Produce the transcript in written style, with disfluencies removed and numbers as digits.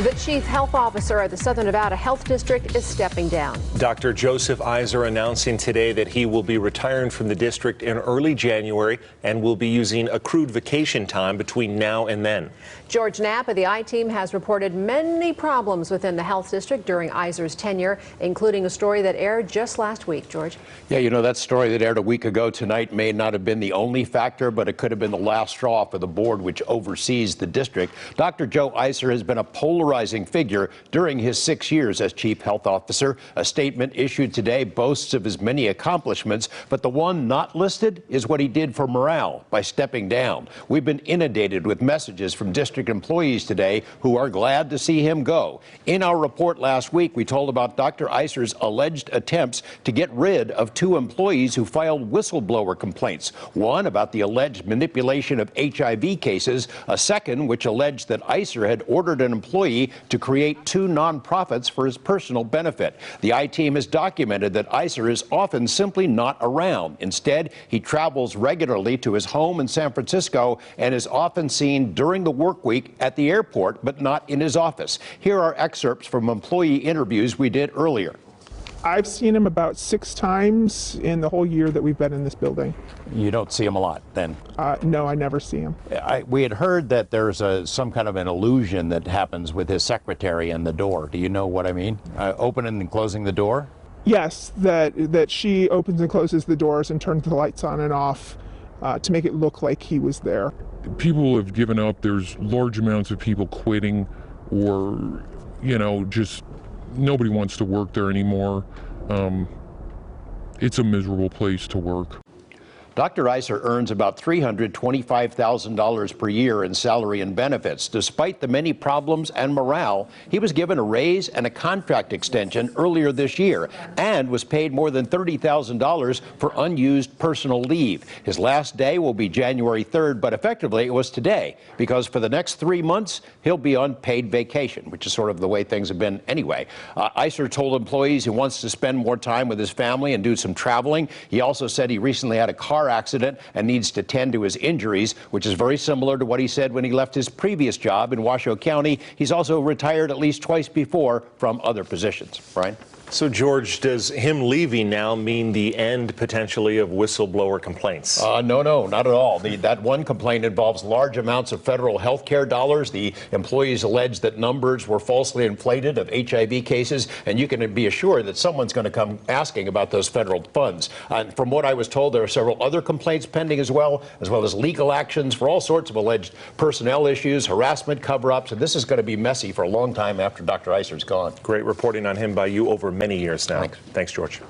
The chief health officer at the Southern Nevada Health District is stepping down. Dr. Joseph Iser announcing today that he will be retiring from the district in early January and will be using accrued vacation time between now and then. George Knapp of the I-Team has reported many problems within the health district during Iser's tenure, including a story that aired just last week. George? Yeah, you know, that story that aired a week ago tonight may not have been the only factor, but it could have been the last straw for the board which oversees the district. Dr. Joe Iser has been a polarizing figure during his 6 years as chief health officer. A statement issued today boasts of his many accomplishments, but the one not listed is what he did for morale by stepping down. We've been inundated with messages from district employees today who are glad to see him go. In our report last week, we told about Dr. Iser's alleged attempts to get rid of 2 employees who filed whistleblower complaints. One about the alleged manipulation of HIV cases, a second which alleged that Iser had ordered an employee to create 2 nonprofits for his personal benefit. The I-Team has documented that Iser is often simply not around. Instead, he travels regularly to his home in San Francisco and is often seen during the work week at the airport, but not in his office. Here are excerpts from employee interviews we did earlier. I've seen him about 6 times in the whole year that we've been in this building. You don't see him a lot then? No, I never see him. We had heard that there's some kind of an illusion that happens with his secretary and the door. Do you know what I mean? Opening and closing the door? Yes, that she opens and closes the doors and turns the lights on and off to make it look like he was there. People have given up. There's large amounts of people quitting, or, you know, just nobody wants to work there anymore. It's a miserable place to work. Dr. Iser earns about $325,000 per year in salary and benefits. Despite the many problems and morale, he was given a raise and a contract extension earlier this year and was paid more than $30,000 for unused personal leave. His last day will be January 3rd, but effectively it was today, because for the next 3 months, he'll be on paid vacation, which is sort of the way things have been anyway. Iser told employees he wants to spend more time with his family and do some traveling. He also said he recently had a car accident and needs to tend to his injuries, which is very similar to what he said when he left his previous job in Washoe County. He's also retired at least twice before from other positions. Brian? So, George, does him leaving now mean the end, potentially, of whistleblower complaints? No, not at all. That one complaint involves large amounts of federal health care dollars. The employees allege that numbers were falsely inflated of HIV cases, and you can be assured that someone's going to come asking about those federal funds. From what I was told, there are several other complaints pending as well as legal actions for all sorts of alleged personnel issues, harassment, cover-ups, and this is going to be messy for a long time after Dr. Iser's gone. Great reporting on him by you over many years now. Thanks. Thanks, George.